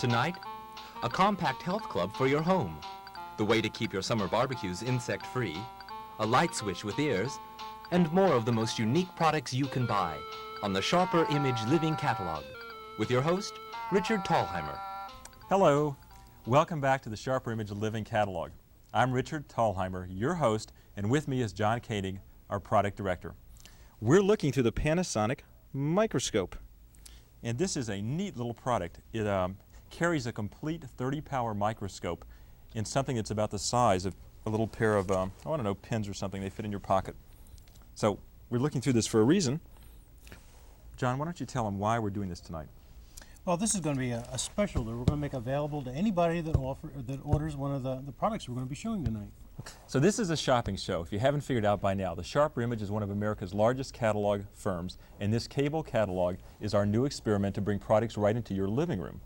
Tonight, a compact health club for your home, the way to keep your summer barbecues insect-free, a light switch with ears, and more of the most unique products you can buy on the Sharper Image Living Catalog with your host, Richard Thalheimer. Hello. Welcome back to the Sharper Image Living Catalog. I'm Richard Thalheimer, your host, and with me is John Koenig, our product director. We're looking through the Panasonic Microscope, and this is a neat little product. It carries a complete 30-power microscope in something that's about the size of a little pair of, pins or something. They fit in your pocket. So we're looking through this for a reason. John, why don't you tell them why we're doing this tonight? Well, this is going to be a special that we're going to make available to anybody that orders one of the products we're going to be showing tonight. So this is a shopping show. If you haven't figured out by now, the Sharper Image is one of America's largest catalog firms, and this cable catalog is our new experiment to bring products right into your living room.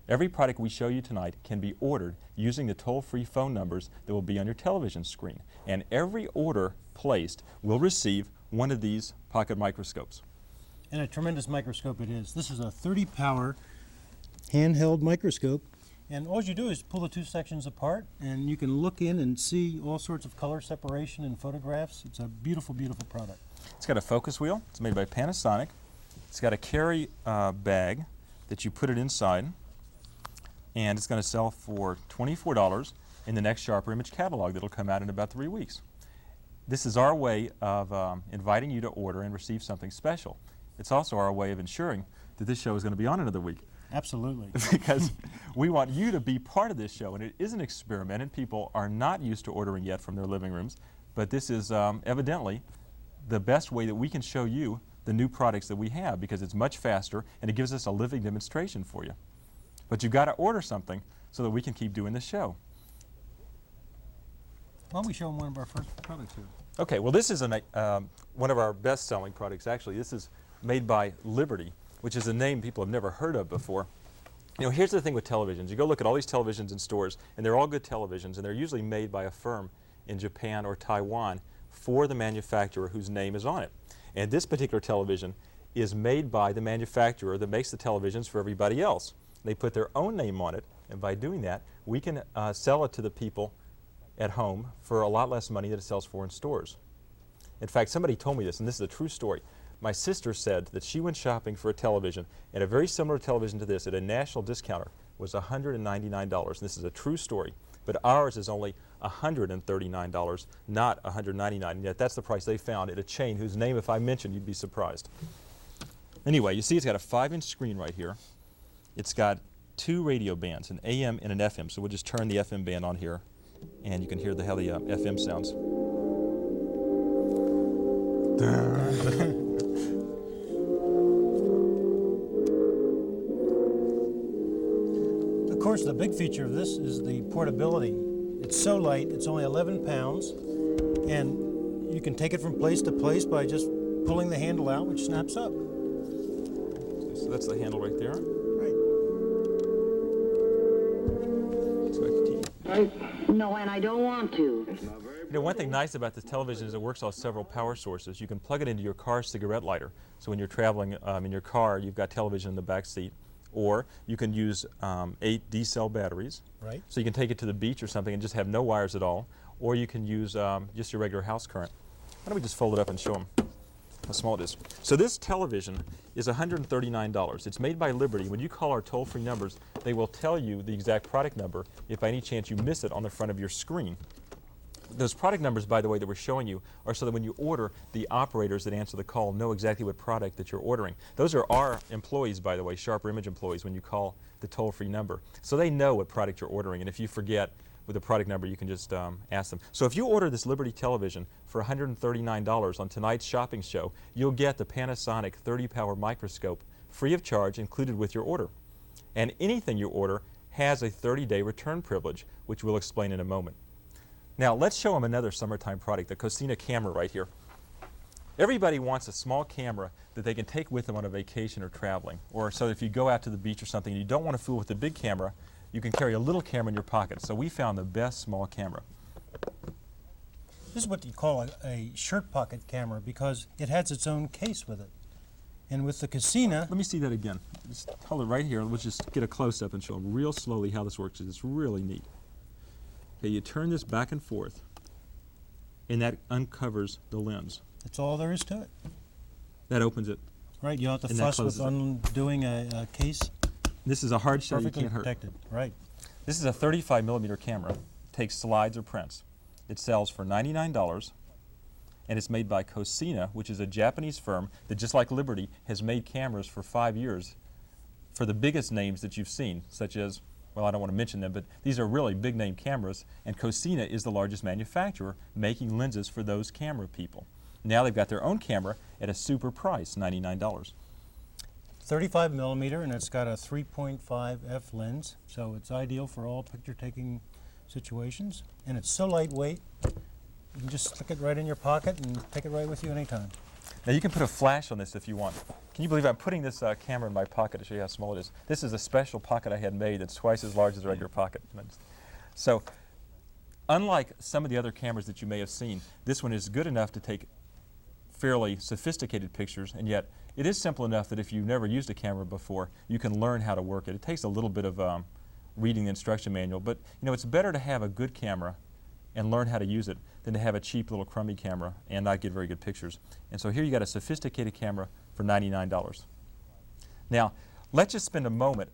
Every product we show you tonight can be ordered using the toll-free phone numbers that will be on your television screen, and every order placed will receive one of these pocket microscopes. And a tremendous microscope it is. This is a 30-power handheld microscope, and all you do is pull the two sections apart, and you can look in and see all sorts of color separation in photographs. It's a beautiful, beautiful product. It's got a focus wheel. It's made by Panasonic. It's got a carry bag that you put it inside, and it's going to sell for $24 in the next Sharper Image catalog that will come out in about 3 weeks. This is our way of inviting you to order and receive something special. It's also our way of ensuring that this show is going to be on another week. Absolutely. Because we want you to be part of this show, and it is an experiment, and people are not used to ordering yet from their living rooms, but this is evidently the best way that we can show you the new products that we have, because it's much faster and it gives us a living demonstration for you. But you've got to order something so that we can keep doing this show. Why don't we show them one of our first products here? Okay, well this is one of our best-selling products. Actually, this is made by Liberty, which is a name people have never heard of before. You know, here's the thing with televisions. You go look at all these televisions in stores, and they're all good televisions, and they're usually made by a firm in Japan or Taiwan for the manufacturer whose name is on it. And this particular television is made by the manufacturer that makes the televisions for everybody else. They put their own name on it, and by doing that, we can sell it to the people at home for a lot less money than it sells for in stores. In fact, somebody told me this, and this is a true story. My sister said that she went shopping for a television, and a very similar television to this at a national discounter was $199. And this is a true story. But ours is only $139, not $199. And yet that's the price they found at a chain whose name, if I mentioned, you'd be surprised. Anyway, you see it's got a 5-inch screen right here. It's got 2 radio bands, an AM and an FM. So we'll just turn the FM band on here, and you can hear how the FM sounds. Of course, the big feature of this is the portability. It's so light, it's only 11 pounds, and you can take it from place to place by just pulling the handle out, which snaps up. So that's the handle right there. Right. No, and I don't want to. You know, one thing nice about this television is it works off several power sources. You can plug it into your car cigarette lighter. So when you're traveling in your car, you've got television in the back seat. Or you can use 8 D-cell batteries. Right. So you can take it to the beach or something and just have no wires at all. Or you can use just your regular house current. Why don't we just fold it up and show them how small it is. So this television is $139. It's made by Liberty. When you call our toll-free numbers, they will tell you the exact product number if by any chance you miss it on the front of your screen. Those product numbers, by the way, that we're showing you are so that when you order, the operators that answer the call know exactly what product that you're ordering. Those are our employees, by the way, Sharper Image employees, when you call the toll-free number. So they know what product you're ordering, and if you forget with the product number, you can just ask them. So if you order this Liberty television for $139 on tonight's shopping show, you'll get the Panasonic 30-power microscope free of charge included with your order. And anything you order has a 30-day return privilege, which we'll explain in a moment. Now, let's show them another summertime product, the Cocina Camera right here. Everybody wants a small camera that they can take with them on a vacation or traveling. Or so if you go out to the beach or something and you don't want to fool with the big camera, you can carry a little camera in your pocket. So we found the best small camera. This is what you call a shirt pocket camera because it has its own case with it. And with the Cocina, Let me see that again. Just hold it right here. Let's just get a close-up and show them real slowly how this works. It's really neat. Okay, you turn this back and forth, and that uncovers the lens. that's all there is to it. That opens it. Right, you don't have to And that fuss with closes it. undoing a case. This is a hard shell you Perfectly can't hurt. protected. Right. This is a 35mm camera. Takes slides or prints. It sells for $99, and it's made by Cocina, which is a Japanese firm that, just like Liberty, has made cameras for 5 years for the biggest names that you've seen, such as, well, I don't want to mention them, but these are really big name cameras, and Cocina is the largest manufacturer making lenses for those camera people. Now they've got their own camera at a super price, $99. 35 millimeter, and it's got a 3.5 f lens, so it's ideal for all picture taking situations. And it's so lightweight, you can just stick it right in your pocket and take it right with you anytime. Now you can put a flash on this if you want. Can you believe I'm putting this camera in my pocket to show you how small it is? This is a special pocket I had made that's twice as large as a regular pocket. So, unlike some of the other cameras that you may have seen, this one is good enough to take fairly sophisticated pictures, and yet it is simple enough that if you've never used a camera before, you can learn how to work it. It takes a little bit of reading the instruction manual, but you know, it's better to have a good camera and learn how to use it than to have a cheap little crummy camera and not get very good pictures. And so here you got a sophisticated camera for $99. Now, let's just spend a moment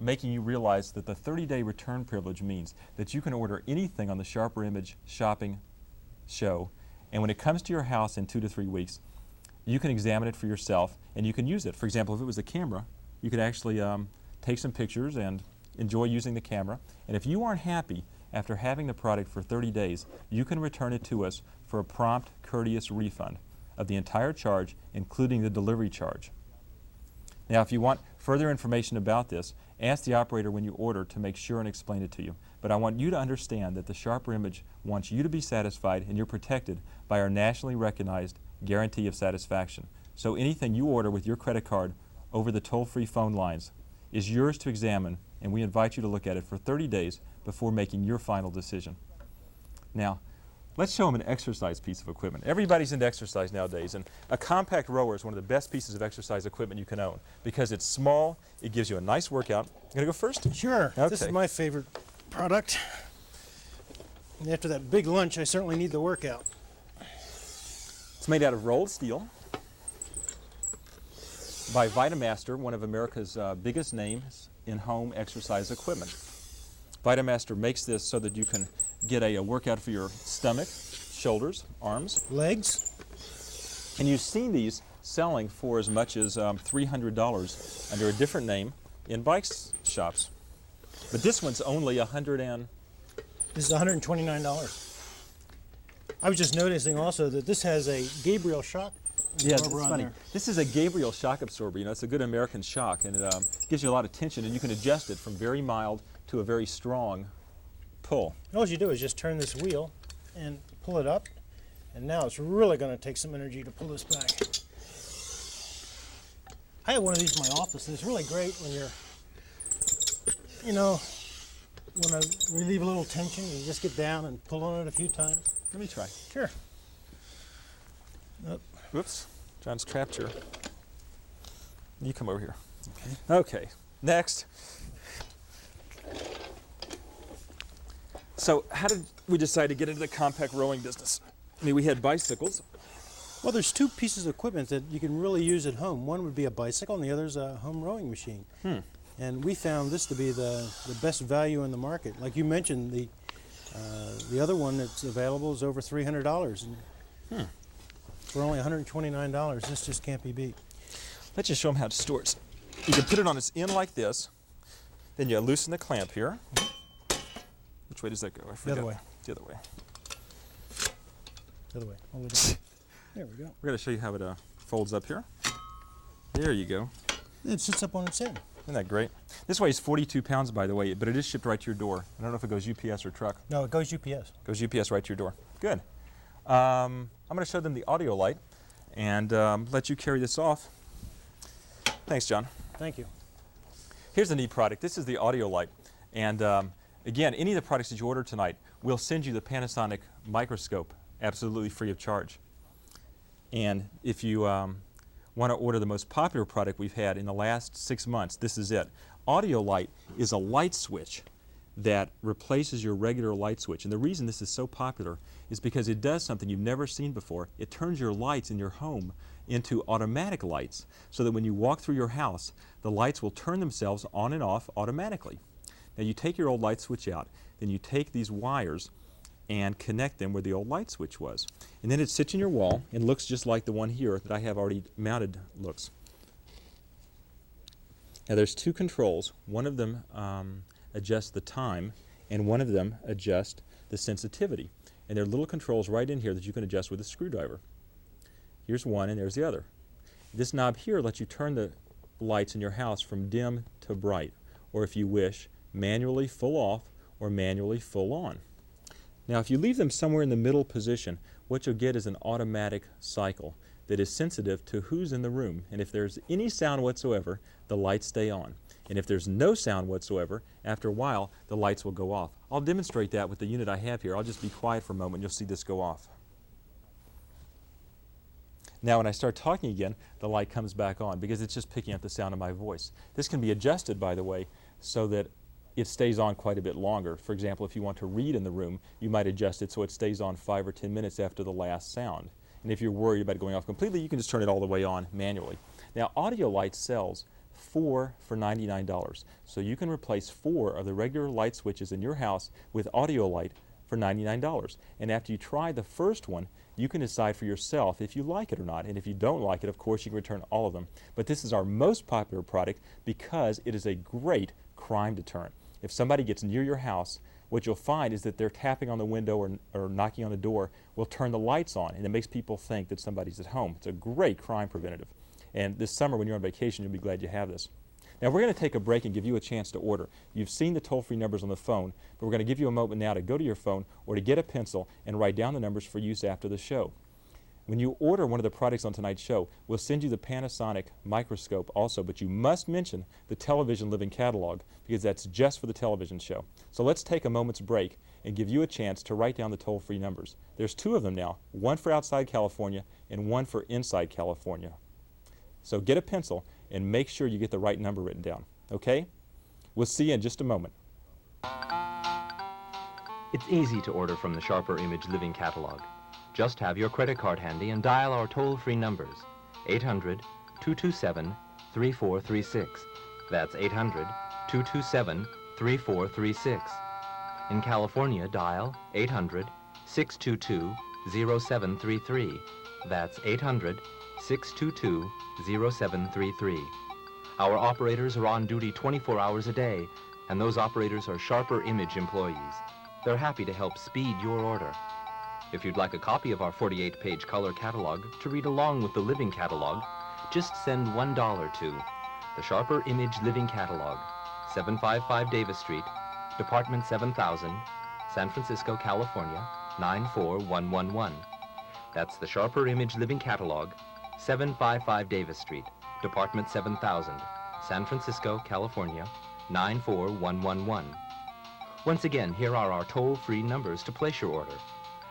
making you realize that the 30-day return privilege means that you can order anything on the Sharper Image shopping show, and when it comes to your house in 2 to 3 weeks, you can examine it for yourself and you can use it. For example, if it was a camera, you could actually take some pictures and enjoy using the camera. And if you aren't happy after having the product for 30 days, you can return it to us for a prompt, courteous refund of the entire charge, including the delivery charge. Now, if you want further information about this, ask the operator when you order to make sure and explain it to you. But I want you to understand that the Sharper Image wants you to be satisfied, and you're protected by our nationally recognized guarantee of satisfaction. So anything you order with your credit card over the toll-free phone lines is yours to examine, and we invite you to look at it for 30 days before making your final decision. Now, let's show them an exercise piece of equipment. Everybody's into exercise nowadays, and a compact rower is one of the best pieces of exercise equipment you can own because it's small, it gives you a nice workout. You gonna go first? Sure. Okay. This is my favorite product. And after that big lunch, I certainly need the workout. It's made out of rolled steel by Vitamaster, one of America's biggest names in home exercise equipment. Vitamaster makes this so that you can get a workout for your stomach, shoulders, arms. Legs. And you've seen these selling for as much as $300 under a different name in bike shops. But this one's only This is $129. I was just noticing also that this has a Gabriel shock Yeah, it's absorber on funny. there. This is a Gabriel shock absorber. You know, it's a good American shock, and it gives you a lot of tension, and you can adjust it from very mild to a very strong pull. All you do is just turn this wheel and pull it up, and now it's really going to take some energy to pull this back. I have one of these in my office, and it's really great when you're, you know, want to relieve a little tension. You just get down and pull on it a few times. Let me try. Sure. Oh, Whoops, John's trapped here. You come over here. Okay, next. So how did we decide to get into the compact rowing business? I mean, we had bicycles. well, there's two pieces of equipment that you can really use at home. One would be a bicycle, and the other is a home rowing machine. And we found this to be the best value in the market. Like you mentioned, the other one that's available is over $300. And for only $129, this just can't be beat. Let's just show them how to store it. You can put it on its end like this. Then you loosen the clamp here. Which way does that go? I forgot. other way. The other way. The other way. All the way down. There we go. We're going to show you how it folds up here. There you go. It sits up on its end. Isn't that great? This weighs 42 pounds, by the way, but it is shipped right to your door. I don't know if it goes UPS or truck. No, it goes UPS. Goes UPS right to your door. Good. I'm going to show them the audio light and let you carry this off. Thanks, John. Thank you. Here's a neat product. This is the audio light. And again, any of the products that you order tonight, we'll send you the Panasonic Microscope absolutely free of charge. And if you want to order the most popular product we've had in the last 6 months, this is it. Audio Light is a light switch that replaces your regular light switch. And the reason this is so popular is because it does something you've never seen before. It turns your lights in your home into automatic lights, so that when you walk through your house, the lights will turn themselves on and off automatically. Now you take your old light switch out, then you take these wires and connect them where the old light switch was. And then it sits in your wall and looks just like the one here that I have already mounted looks. Now there's two controls. One of them adjusts the time, and one of them adjusts the sensitivity. And there are little controls right in here that you can adjust with a screwdriver. Here's one and there's the other. This knob here lets you turn the lights in your house from dim to bright, or if you wish, manually full off or manually full on. Now if you leave them somewhere in the middle position, what you'll get is an automatic cycle that is sensitive to who's in the room. And if there's any sound whatsoever, the lights stay on. And if there's no sound whatsoever, after a while, the lights will go off. I'll demonstrate that with the unit I have here. I'll just be quiet for a moment and you'll see this go off. Now when I start talking again, the light comes back on because it's just picking up the sound of my voice. This can be adjusted, by the way, so that it stays on quite a bit longer. For example, if you want to read in the room, you might adjust it so it stays on 5 or 10 minutes after the last sound. And if you're worried about it going off completely, you can just turn it all the way on manually. Now Audio Light sells 4 for $99. So you can replace 4 of the regular light switches in your house with Audio Light for $99. And after you try the first one, you can decide for yourself if you like it or not. And if you don't like it, of course, you can return all of them. But this is our most popular product because it is a great crime deterrent. If somebody gets near your house, what you'll find is that they're tapping on the window or knocking on the door will turn the lights on, and it makes people think that somebody's at home. It's a great crime preventative. And this summer when you're on vacation, you'll be glad you have this. Now we're going to take a break and give you a chance to order. You've seen the toll-free numbers on the phone, but we're going to give you a moment now to go to your phone or to get a pencil and write down the numbers for use after the show. When you order one of the products on tonight's show, we'll send you the Panasonic Microscope also, but you must mention the Television Living Catalog because that's just for the television show. So let's take a moment's break and give you a chance to write down the toll-free numbers. There's 2 of them now, one for outside California and one for inside California. So get a pencil and make sure you get the right number written down, okay? We'll see you in just a moment. It's easy to order from the Sharper Image Living Catalog. Just have your credit card handy and dial our toll-free numbers, 800-227-3436. That's 800-227-3436. In California, dial 800-622-0733. That's 800-622-0733. Our operators are on duty 24 hours a day, and those operators are Sharper Image employees. They're happy to help speed your order. If you'd like a copy of our 48-page color catalog to read along with the Living Catalog, just send $1 to the Sharper Image Living Catalog, 755 Davis Street, Department 7000, San Francisco, California, 94111. That's the Sharper Image Living Catalog, 755 Davis Street, Department 7000, San Francisco, California, 94111. Once again, here are our toll-free numbers to place your order.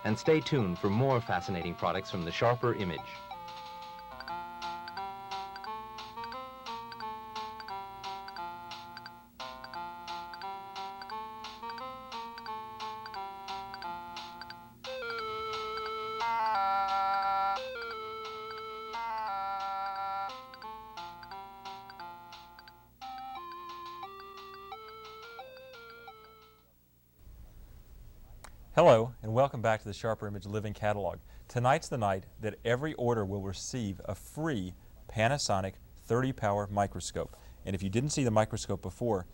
And stay tuned for more fascinating products from the Sharper Image. Hello, and welcome back to the Sharper Image Living Catalog. Tonight's the night that every order will receive a free Panasonic 30-power microscope. And if you didn't see the microscope before,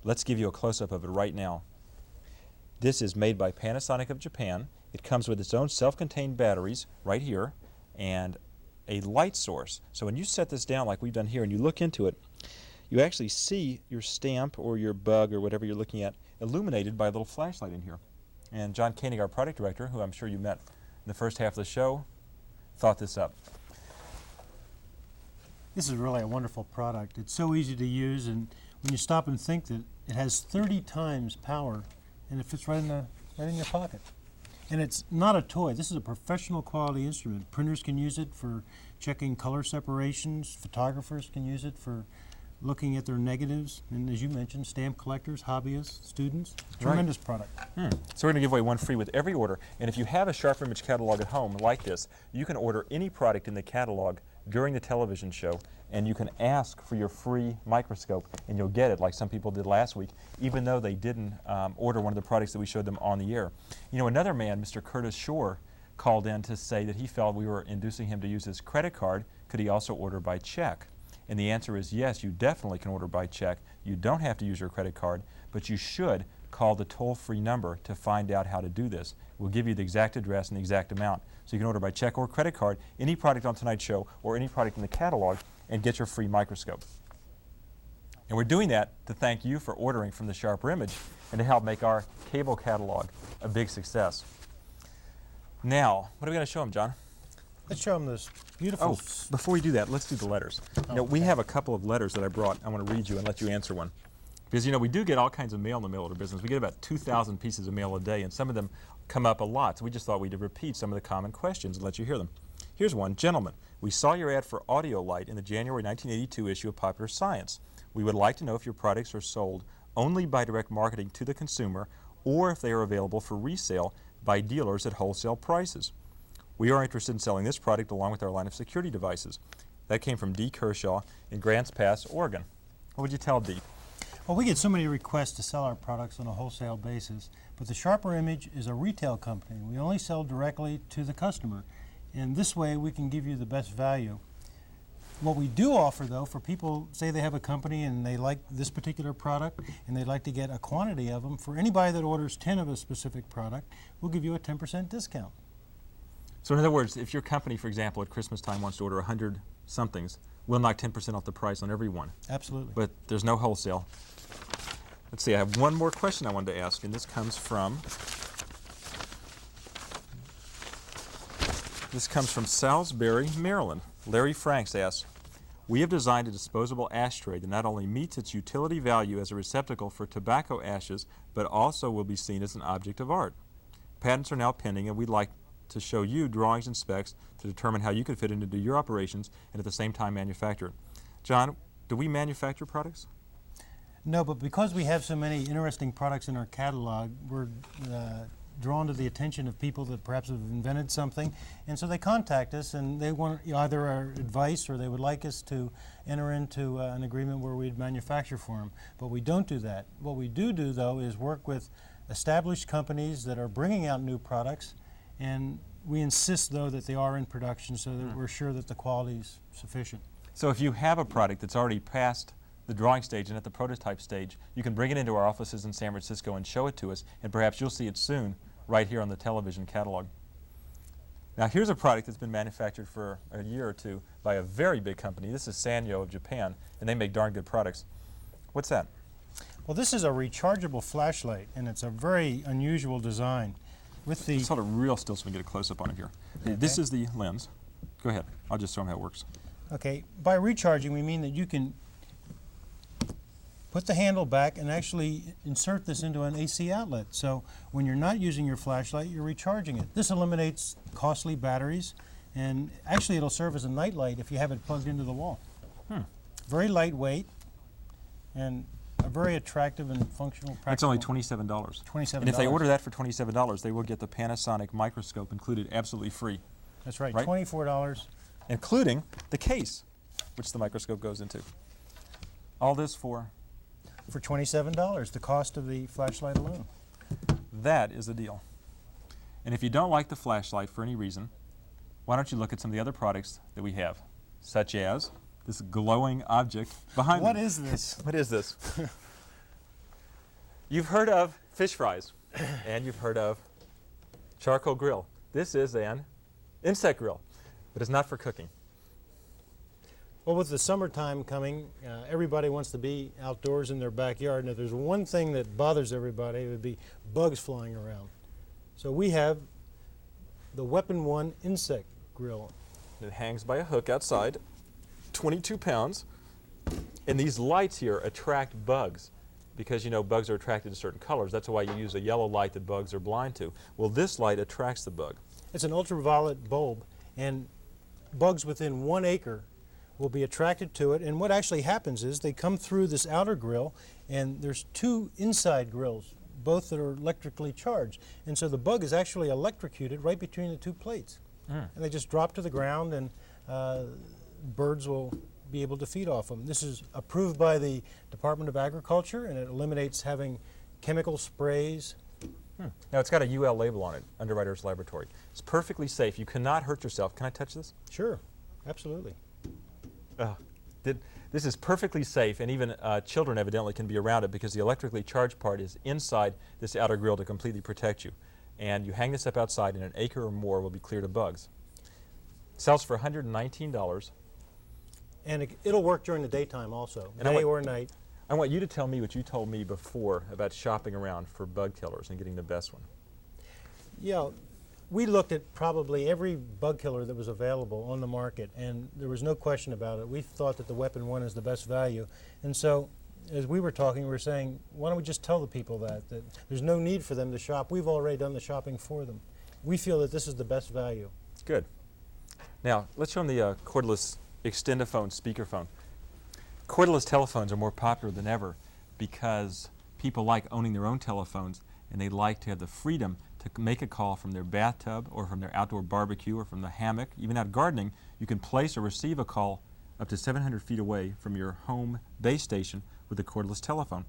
let's give you a close-up of it right now. This is made by Panasonic of Japan. It comes with its own self-contained batteries right here and a light source. So when you set this down like we've done here and you look into it, you actually see your stamp or your bug or whatever you're looking at illuminated by a little flashlight in here. And John Koenig, our product director, who I'm sure you met in the first half of the show, thought this up. This is really a wonderful product. It's so easy to use, and when you stop and think that it has 30 times power, and it fits right in your pocket. And it's not a toy. This is a professional quality instrument. Printers can use it for checking color separations. Photographers can use it for looking at their negatives. And as you mentioned, stamp collectors, hobbyists, students. Tremendous product. So we're going to give away one free with every order. And if you have a Sharp Image catalog at home like this, you can order any product in the catalog during the television show, and you can ask for your free microscope, and you'll get it, like some people did last week, even though they didn't order one of the products that we showed them on the air. You know, another man, Mr. Curtis Shore, called in to say that he felt we were inducing him to use his credit card. Could he also order by check? And the answer is yes, you definitely can order by check. You don't have to use your credit card, but you should call the toll-free number to find out how to do this. We'll give you the exact address and the exact amount. So you can order by check or credit card any product on tonight's show or any product in the catalog and get your free microscope. And we're doing that to thank you for ordering from the Sharper Image and to help make our cable catalog a big success. Now, what are we going to show them, John? Let's show them this beautiful. Oh, before we do that, let's do the letters. You know, we have a couple of letters that I brought. I want to read you and let you answer one. Because, you know, we do get all kinds of mail in the mail order business. We get about 2,000 pieces of mail a day, and some of them come up a lot. So we just thought we'd repeat some of the common questions and let you hear them. Here's one. Gentlemen, we saw your ad for Audio Light in the January 1982 issue of Popular Science. We would like to know if your products are sold only by direct marketing to the consumer or if they are available for resale by dealers at wholesale prices. We are interested in selling this product along with our line of security devices. That came from D. Kershaw in Grants Pass, Oregon. What would you tell D? Well, we get so many requests to sell our products on a wholesale basis, but the Sharper Image is a retail company. We only sell directly to the customer, and this way we can give you the best value. What we do offer, though, for people, say they have a company and they like this particular product and they'd like to get a quantity of them, for anybody that orders 10 of a specific product, we'll give you a 10% discount. So in other words, if your company, for example, at Christmas time wants to order 100 somethings, we'll knock 10% off the price on every one. Absolutely. But there's no wholesale. Let's see, I have one more question I wanted to ask, and this comes from Salisbury, Maryland. Larry Franks asks, we have designed a disposable ashtray that not only meets its utility value as a receptacle for tobacco ashes, but also will be seen as an object of art. Patents are now pending, and we'd like to show you drawings and specs to determine how you could fit it into your operations and at the same time manufacture it. John, do we manufacture products? No, but because we have so many interesting products in our catalog, we're drawn to the attention of people that perhaps have invented something, and so they contact us and they want either our advice or they would like us to enter into an agreement where we'd manufacture for them. But we don't do that. What we do, though, is work with established companies that are bringing out new products, and we insist, though, that they are in production so that we're sure that the quality is sufficient. So if you have a product that's already past the drawing stage and at the prototype stage, you can bring it into our offices in San Francisco and show it to us, and perhaps you'll see it soon right here on the television catalog. Now here's a product that's been manufactured for a year or two by a very big company. This is Sanyo of Japan, and they make darn good products. What's that? Well, this is a rechargeable flashlight, and it's a very unusual design. With the Let's hold it real still so we can get a close-up on it here. Okay. This is the lens. Go ahead. I'll just show them how it works. Okay, by recharging we mean that you can put the handle back and actually insert this into an AC outlet. So when you're not using your flashlight, you're recharging it. This eliminates costly batteries, and actually it'll serve as a night light if you have it plugged into the wall. Very lightweight and a very attractive and functional, practical. It's only $27. $27. And if they order that for $27, they will get the Panasonic Microscope included absolutely free. That's right, right? $24. Including the case, which the microscope goes into. All this for? For $27, the cost of the flashlight alone. That is a deal. And if you don't like the flashlight for any reason, why don't you look at some of the other products that we have, such as this glowing object behind What me. is this? What is this? You've heard of fish fries, and you've heard of charcoal grill. This is an insect grill, but it's not for cooking. Well, with the summertime coming, everybody wants to be outdoors in their backyard, and if there's one thing that bothers everybody, it would be bugs flying around. So we have the Weapon One insect grill. It hangs by a hook outside, 22 pounds, and these lights here attract bugs because you know bugs are attracted to certain colors. That's why you use a yellow light that bugs are blind to. Well, this light attracts the bug. It's an ultraviolet bulb, and bugs within 1 acre will be attracted to it. And what actually happens is they come through this outer grill, and there's 2 inside grills, both that are electrically charged. And so the bug is actually electrocuted right between the 2 plates. And they just drop to the ground, and birds will be able to feed off them. This is approved by the Department of Agriculture, and it eliminates having chemical sprays. Now it's got a UL label on it, Underwriters Laboratory. It's perfectly safe. You cannot hurt yourself. Can I touch this? Sure, absolutely. This is perfectly safe, and even children evidently can be around it because the electrically charged part is inside this outer grill to completely protect you. And you hang this up outside, and 1 acre or more will be cleared of bugs. Sells for $119. And it'll work during the daytime also, And day or night. I want you to tell me what you told me before about shopping around for bug killers and getting the best one. Yeah, we looked at probably every bug killer that was available on the market, and there was no question about it. We thought that the Weapon 1 is the best value. And so, as we were talking, we were saying, why don't we just tell the people that there's no need for them to shop. We've already done the shopping for them. We feel that this is the best value. Good. Now, let's show them the cordless extendophone speakerphone. Cordless telephones are more popular than ever because people like owning their own telephones, and they like to have the freedom to make a call from their bathtub or from their outdoor barbecue or from the hammock. Even out gardening, you can place or receive a call up to 700 feet away from your home base station with a cordless telephone.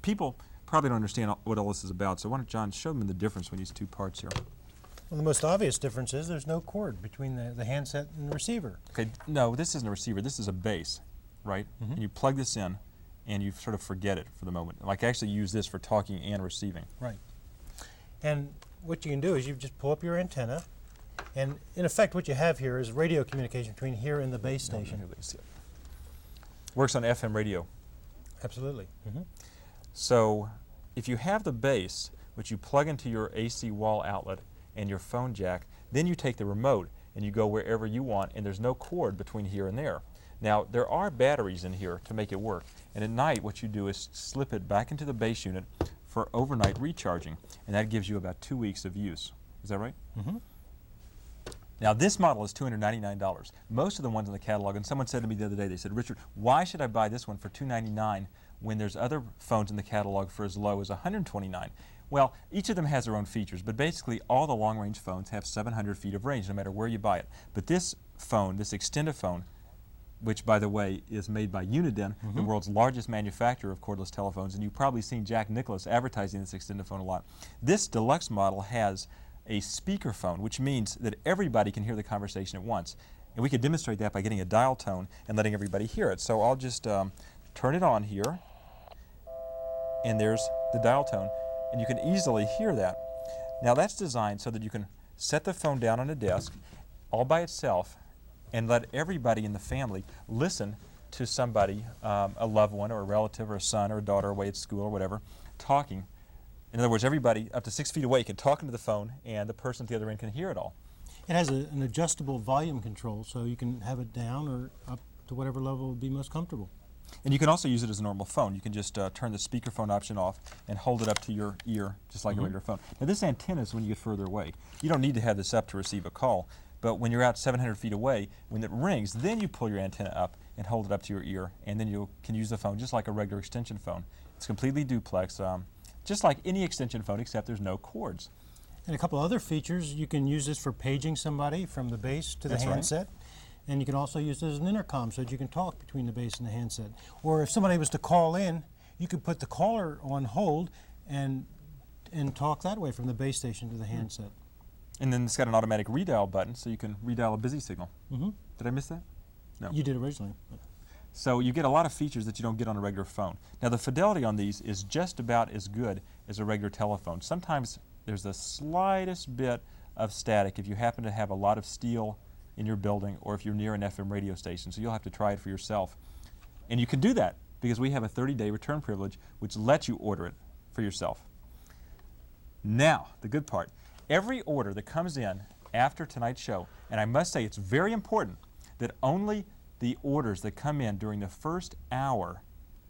People probably don't understand what all this is about, so why don't John show them the difference between these 2 parts here. Well, the most obvious difference is there's no cord between the handset and the receiver. Okay, no, this isn't a receiver, this is a base, right? And you plug this in, and you sort of forget it for the moment. Like actually use this for talking and receiving. Right. And what you can do is you just pull up your antenna, and in effect what you have here is radio communication between here and the base station. Works on FM radio. Absolutely. So if you have the base, which you plug into your AC wall outlet and your phone jack, then you take the remote and you go wherever you want, and there's no cord between here and there. Now, there are batteries in here to make it work, and at night what you do is slip it back into the base unit for overnight recharging, and that gives you about 2 weeks of use. Is that right? Now, this model is $299. Most of the ones in the catalog, and someone said to me the other day, they said, Richard, why should I buy this one for $299 when there's other phones in the catalog for as low as $129? Well, each of them has their own features, but basically all the long-range phones have 700 feet of range no matter where you buy it. But this phone, this extendophone, which, by the way, is made by Uniden, the world's largest manufacturer of cordless telephones, and you've probably seen Jack Nicklaus advertising this extendophone a lot. This deluxe model has a speakerphone, which means that everybody can hear the conversation at once. And we could demonstrate that by getting a dial tone and letting everybody hear it. So I'll just turn it on here, and there's the dial tone, and you can easily hear that. Now that's designed so that you can set the phone down on a desk all by itself and let everybody in the family listen to somebody, a loved one or a relative or a son or a daughter away at school or whatever, talking. In other words, everybody up to 6 feet away can talk into the phone, and the person at the other end can hear it all. It has an adjustable volume control, so you can have it down or up to whatever level would be most comfortable. And you can also use it as a normal phone. You can just turn the speakerphone option off and hold it up to your ear, just like a regular phone. Now this antenna is when you get further away. You don't need to have this up to receive a call, but when you're out 700 feet away, when it rings, then you pull your antenna up and hold it up to your ear, and then you can use the phone just like a regular extension phone. It's completely duplex, just like any extension phone, except there's no cords. And a couple other features, you can use this for paging somebody from the base to the handset. And you can also use it as an intercom so that you can talk between the base and the handset. Or if somebody was to call in, you could put the caller on hold and talk that way from the base station to the handset. And then it's got an automatic redial button, so you can redial a busy signal. Did I miss that? No. You did originally. So you get a lot of features that you don't get on a regular phone. Now the fidelity on these is just about as good as a regular telephone. Sometimes there's the slightest bit of static if you happen to have a lot of steel in your building or if you're near an FM radio station, so you'll have to try it for yourself. And you can do that because we have a 30-day return privilege which lets you order it for yourself. Now, the good part. Every order that comes in after tonight's show, and I must say it's very important that only the orders that come in during the first hour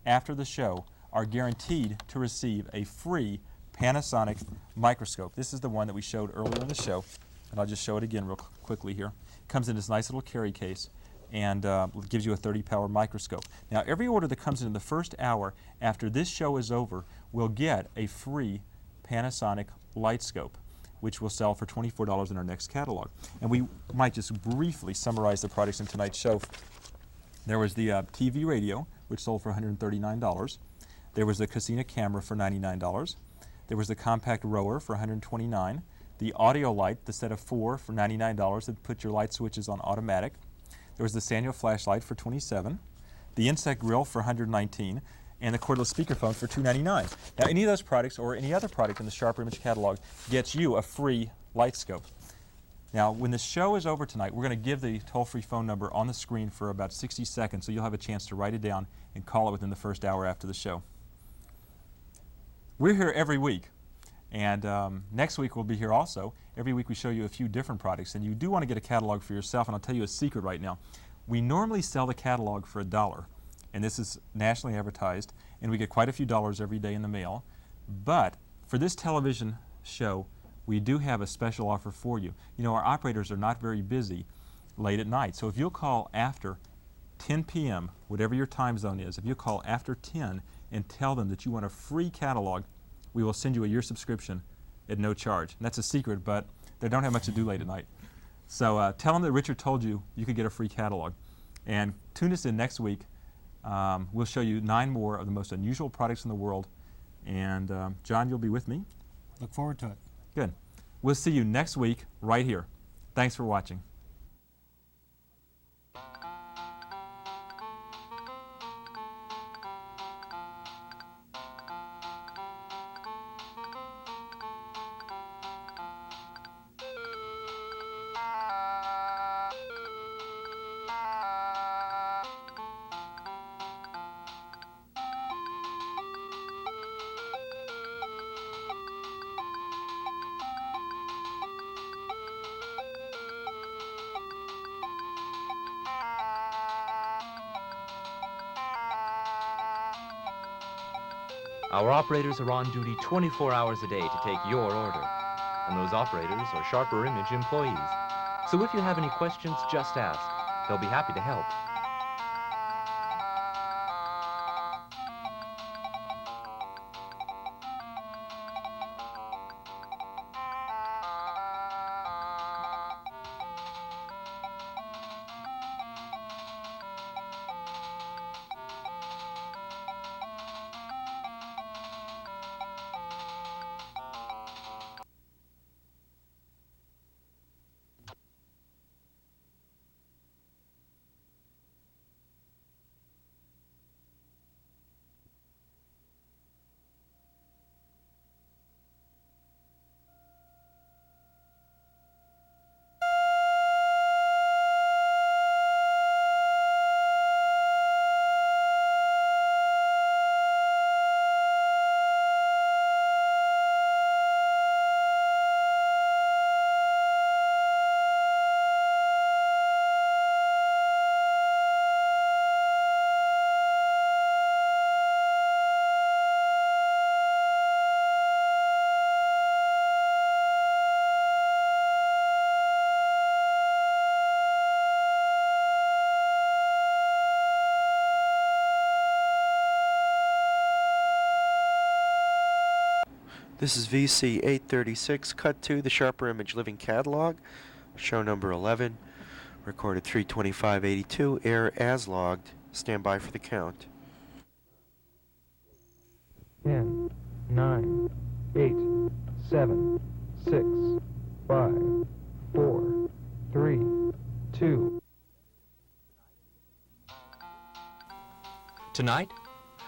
after the show are guaranteed to receive a free Panasonic microscope. This is the one that we showed earlier in the show, and I'll just show it again real quickly here. It comes in this nice little carry case and gives you a 30-power microscope. Now, every order that comes in the first hour after this show is over will get a free Panasonic light scope, which will sell for $24 in our next catalog. And we might just briefly summarize the products in tonight's show. There was the TV radio, which sold for $139. There was the Cocina Camera for $99. There was the compact rower for $129. The audio light, the set of 4 for $99 that put your light switches on automatic. There was the Sanyo flashlight for $27. The insect grill for $119. And the cordless speakerphone for $299. Now, any of those products or any other product in the SHRP Image catalog gets you a free light scope. Now, when the show is over tonight, we're going to give the toll-free phone number on the screen for about 60 seconds, so you'll have a chance to write it down and call it within the first hour after the show. We're here every week, and next week we'll be here also. Every week we show you a few different products, and you do want to get a catalog for yourself, and I'll tell you a secret right now. We normally sell the catalog for $1. And this is nationally advertised, and we get quite a few dollars every day in the mail. But for this television show, we do have a special offer for you. You know, our operators are not very busy late at night, so if you'll call after 10 p.m., whatever your time zone is, if you call after 10 and tell them that you want a free catalog, we will send you a year subscription at no charge. And that's a secret, but they don't have much to do late at night. So tell them that Richard told you you could get a free catalog. And tune us in next week. We'll show you 9 more of the most unusual products in the world. And John, you'll be with me? Look forward to it. Good. We'll see you next week right here. Thanks for watching. Our operators are on duty 24 hours a day to take your order. And those operators are Sharper Image employees. So if you have any questions, just ask. They'll be happy to help. This is VC 836, cut to the Sharper Image Living Catalog, show number 11, recorded 3/25/82, air as logged. Stand by for the count. 10, 9, 8, 7, 6, 5, 4, 3, 2. Tonight,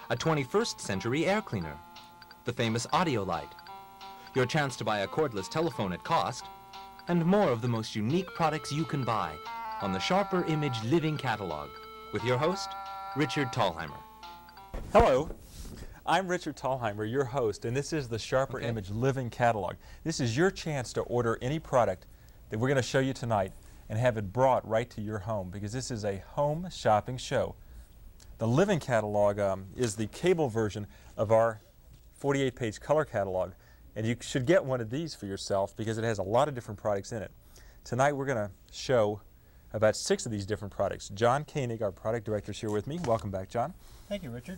a 21st century air cleaner, the famous audio light, your chance to buy a cordless telephone at cost, and more of the most unique products you can buy on the Sharper Image Living Catalog with your host, Richard Thalheimer. Hello, I'm Richard Thalheimer, your host, and this is the Sharper Image Living Catalog. This is your chance to order any product that we're going to show you tonight and have it brought right to your home, because this is a home shopping show. The living catalog is the cable version of our 48-page color catalog. And you should get one of these for yourself because it has a lot of different products in it. Tonight we're going to show about 6 of these different products. John Koenig, our product director, is here with me. Welcome back, John. Thank you, Richard.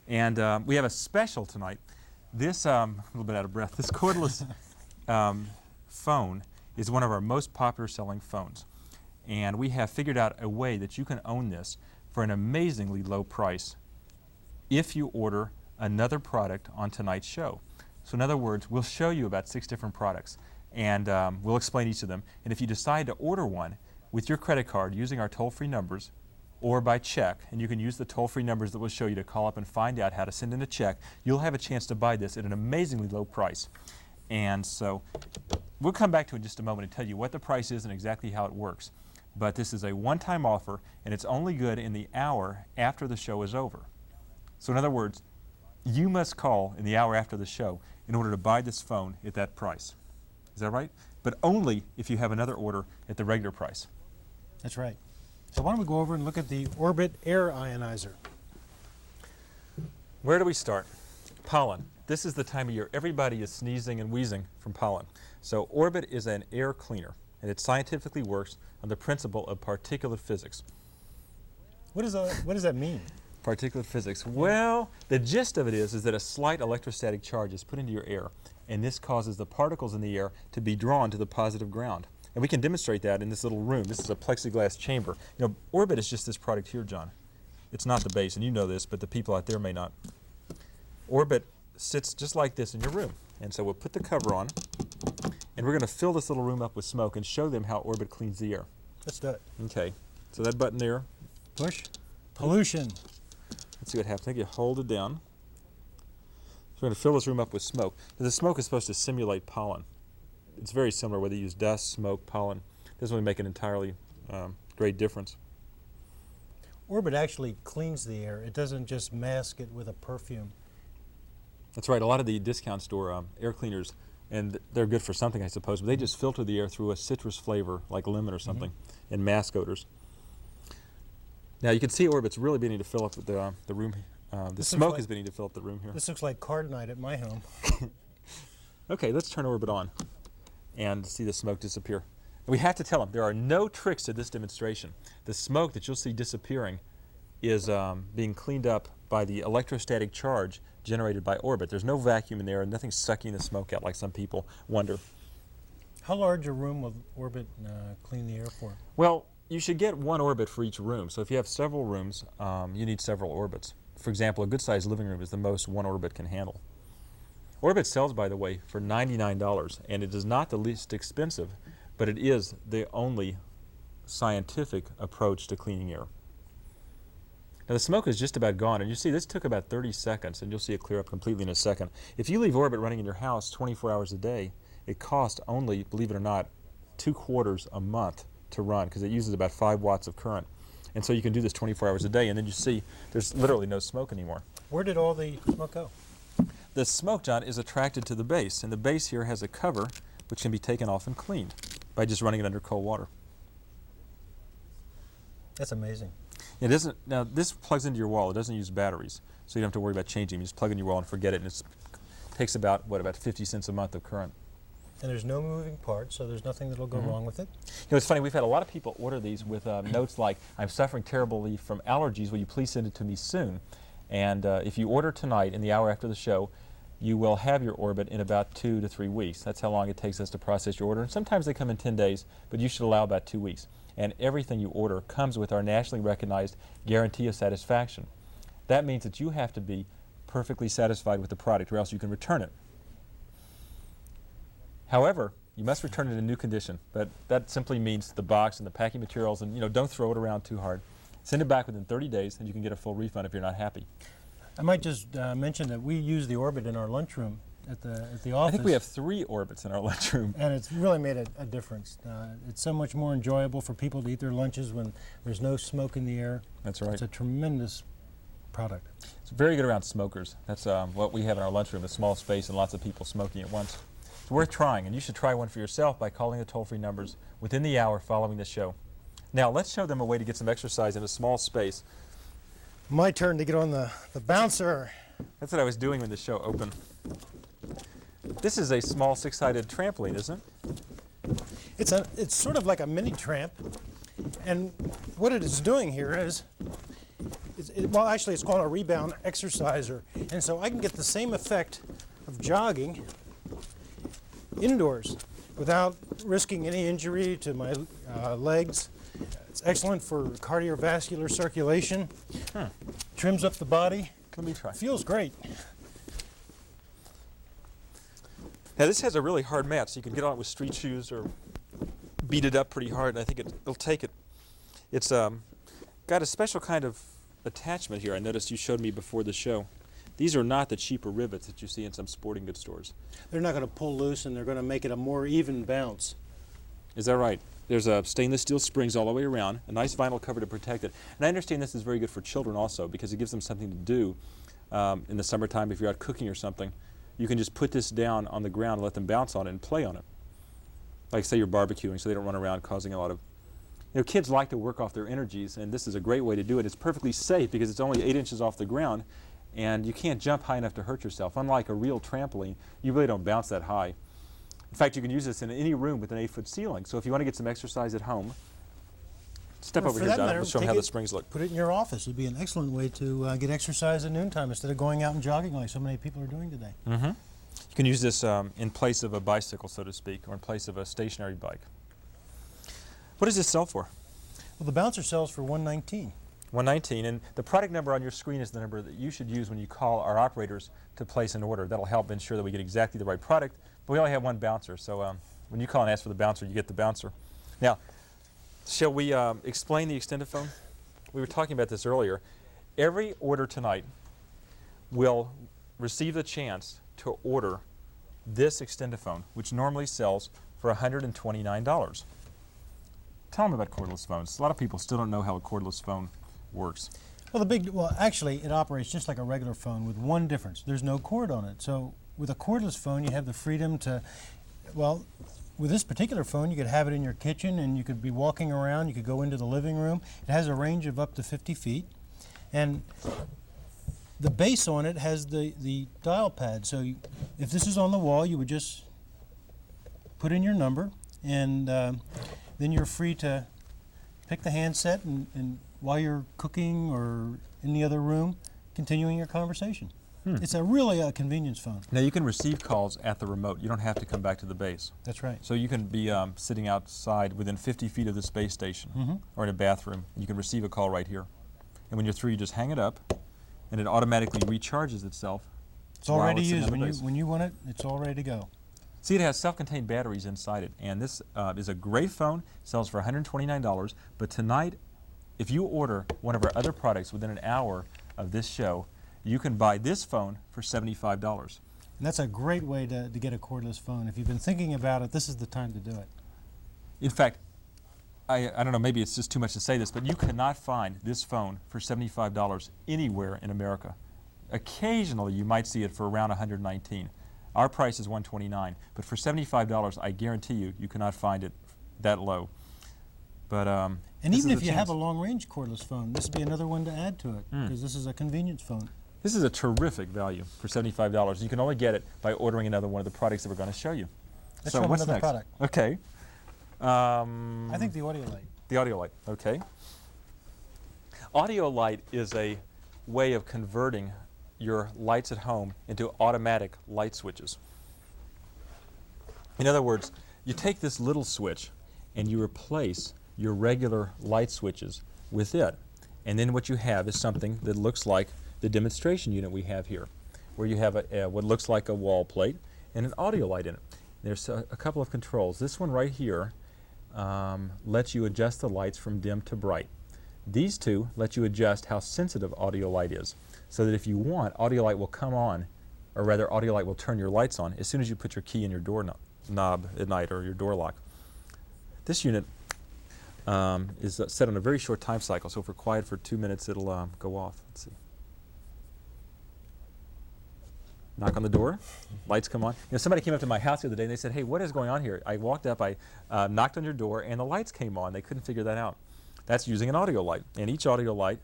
And we have a special tonight. This, a little bit out of breath, this cordless phone is one of our most popular selling phones. And we have figured out a way that you can own this for an amazingly low price if you order another product on tonight's show. So in other words, we'll show you about 6 different products, and we'll explain each of them. And if you decide to order one with your credit card using our toll-free numbers or by check, and you can use the toll-free numbers that we'll show you to call up and find out how to send in a check, you'll have a chance to buy this at an amazingly low price. And so we'll come back to it in just a moment and tell you what the price is and exactly how it works. But this is a one-time offer, and it's only good in the hour after the show is over. So in other words, you must call in the hour after the show in order to buy this phone at that price. Is that right? But only if you have another order at the regular price. That's right. So why don't we go over and look at the Orbit Air Ionizer. Where do we start? Pollen. This is the time of year everybody is sneezing and wheezing from pollen. So Orbit is an air cleaner, and it scientifically works on the principle of particulate physics. What does that mean? Particulate physics. Well, the gist of it is that a slight electrostatic charge is put into your air, and this causes the particles in the air to be drawn to the positive ground. And we can demonstrate that in this little room. This is a plexiglass chamber. You know, Orbit is just this product here, John. It's not the base, and you know this, but the people out there may not. Orbit sits just like this in your room. And so we'll put the cover on, and we're going to fill this little room up with smoke and show them how Orbit cleans the air. Let's do it. Okay. So that button there. Push. Pollution. Let's see what happens. I think you hold it down. So we're going to fill this room up with smoke. Now, the smoke is supposed to simulate pollen. It's very similar whether you use dust, smoke, pollen. It doesn't really make an entirely great difference. Orbit actually cleans the air. It doesn't just mask it with a perfume. That's right. A lot of the discount store air cleaners, and they're good for something, I suppose, but they just filter the air through a citrus flavor like lemon or something and mask odors. Now you can see Orbit's really beginning to fill up the room. The smoke is beginning to fill up the room here. This looks like card night at my home. Okay, let's turn Orbit on and see the smoke disappear. And we have to tell them there are no tricks to this demonstration. The smoke that you'll see disappearing is being cleaned up by the electrostatic charge generated by Orbit. There's no vacuum in there and nothing sucking the smoke out like some people wonder. How large a room will Orbit clean the air for? Well, you should get one Orbit for each room. So if you have several rooms, you need several Orbits. For example, a good-sized living room is the most one Orbit can handle. Orbit sells, by the way, for $99, and it is not the least expensive, but it is the only scientific approach to cleaning air. Now the smoke is just about gone, and you see this took about 30 seconds, and you'll see it clear up completely in a second. If you leave Orbit running in your house 24 hours a day, it costs only, believe it or not, $2/4 a month to run, because it uses about 5 watts of current. And so you can do this 24 hours a day, and then you see there's literally no smoke anymore. Where did all the smoke go? The smoke, John, is attracted to the base, and the base here has a cover which can be taken off and cleaned by just running it under cold water. That's amazing. It isn't. Now this plugs into your wall. It doesn't use batteries, so you don't have to worry about changing. You just plug in your wall and forget it, and it takes about 50 cents a month of current. And there's no moving parts, so there's nothing that'll go wrong with it. You know, it's funny. We've had a lot of people order these with notes like, "I'm suffering terribly from allergies. Will you please send it to me soon?" And if you order tonight in the hour after the show, you will have your Orbit in about 2 to 3 weeks. That's how long it takes us to process your order. And sometimes they come in 10 days, but you should allow about 2 weeks. And everything you order comes with our nationally recognized guarantee of satisfaction. That means that you have to be perfectly satisfied with the product, or else you can return it. However, you must return it in new condition, but that simply means the box and the packing materials, and don't throw it around too hard. Send it back within 30 days, and you can get a full refund if you're not happy. I might just mention that we use the Orbit in our lunchroom at the office. I think we have 3 Orbits in our lunchroom. And it's really made a difference. It's so much more enjoyable for people to eat their lunches when there's no smoke in the air. That's right. It's a tremendous product. It's very good around smokers. That's what we have in our lunchroom, a small space and lots of people smoking at once. It's worth trying, and you should try one for yourself by calling the toll-free numbers within the hour following the show. Now, let's show them a way to get some exercise in a small space. My turn to get on the bouncer. That's what I was doing when the show opened. This is a small six-sided trampoline, isn't it? It's sort of like a mini tramp, and what it is doing here is, well, actually it's called a rebound exerciser, and so I can get the same effect of jogging indoors without risking any injury to my legs. It's excellent for cardiovascular circulation. Trims up the body. Let me try. Feels great. Now this has a really hard mat, so you can get on it with street shoes or beat it up pretty hard, and I think it'll take it. It's got a special kind of attachment here. I noticed you showed me before the show. These are not the cheaper rivets that you see in some sporting goods stores. They're not going to pull loose, and they're going to make it a more even bounce. Is that right? There's stainless steel springs all the way around, a nice vinyl cover to protect it. And I understand this is very good for children also, because it gives them something to do in the summertime. If you're out cooking or something, you can just put this down on the ground and let them bounce on it and play on it. Like say you're barbecuing, so they don't run around causing a lot of... You know, kids like to work off their energies, and this is a great way to do it. It's perfectly safe because it's only 8 inches off the ground, and you can't jump high enough to hurt yourself. Unlike a real trampoline, you really don't bounce that high. In fact, you can use this in any room with an 8-foot ceiling. So if you want to get some exercise at home, step over here, John. We'll show them how the springs look. Put it in your office. It would be an excellent way to get exercise at noontime instead of going out and jogging like so many people are doing today. Mm-hmm. You can use this in place of a bicycle, so to speak, or in place of a stationary bike. What does this sell for? Well, the bouncer sells for $119. $119, and the product number on your screen is the number that you should use when you call our operators to place an order. That'll help ensure that we get exactly the right product, but we only have one bouncer, so when you call and ask for the bouncer, you get the bouncer. Now, shall we explain the extended phone? We were talking about this earlier. Every order tonight will receive the chance to order this extended phone, which normally sells for $129. Tell them about cordless phones. A lot of people still don't know how a cordless phone works. Well, actually, it operates just like a regular phone with one difference. There's no cord on it. So with a cordless phone, you have the freedom to, well, with this particular phone, you could have it in your kitchen and you could be walking around. You could go into the living room. It has a range of up to 50 feet. And the base on it has the dial pad. So if this is on the wall, you would just put in your number, and then you're free to pick the handset and while you're cooking or in the other room, continuing your conversation. It's really a convenience phone. Now you can receive calls at the remote. You don't have to come back to the base. That's right. So you can be sitting outside within 50 feet of the space station or in a bathroom. You can receive a call right here. And when you're through, you just hang it up, and it automatically recharges itself. It's all ready to use. When you want it, it's all ready to go. See, it has self-contained batteries inside it, and this is a great phone. It sells for $129, but tonight, if you order one of our other products within an hour of this show, you can buy this phone for $75. And that's a great way to get a cordless phone. If you've been thinking about it, this is the time to do it. In fact, I don't know, maybe it's just too much to say this, but you cannot find this phone for $75 anywhere in America. Occasionally, you might see it for around $119. Our price is $129, but for $75, I guarantee you, you cannot find it that low. But and even if you have a long-range cordless phone, this would be another one to add to it, because this is a convenience phone. This is a terrific value for $75. You can only get it by ordering another one of the products that we're going to show you. Let's so show what's another next? product. Okay. I think the audio light. The audio light, okay. Audio light is a way of converting your lights at home into automatic light switches. In other words, you take this little switch and you replace your regular light switches with it. And then what you have is something that looks like the demonstration unit we have here, where you have what looks like a wall plate and an audio light in it. There's a couple of controls. This one right here lets you adjust the lights from dim to bright. These two let you adjust how sensitive audio light is, so that if you want, audio light will come on, or rather audio light will turn your lights on as soon as you put your key in your door knob at night or your door lock. This unit is set on a very short time cycle, so if we're quiet for 2 minutes, it'll go off. Let's see. Knock on the door, lights come on. You know, somebody came up to my house the other day and they said, "Hey, what is going on here?" I walked up, I knocked on your door, and the lights came on. They couldn't figure that out. That's using an audio light, and each audio light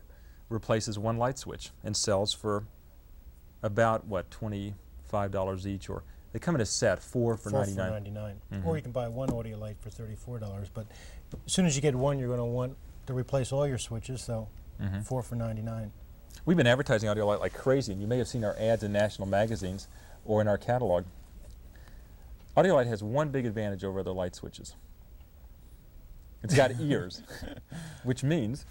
replaces one light switch and sells for about, what, $25 each, or they come in a set, four for $99. $4 for $99. Or you can buy one audio light for $34. But as soon as you get one, you're going to want to replace all your switches, so $4 for $99. We've been advertising Audio Light like crazy, and you may have seen our ads in national magazines or in our catalog. Audio Light has one big advantage over other light switches. It's got ears, which means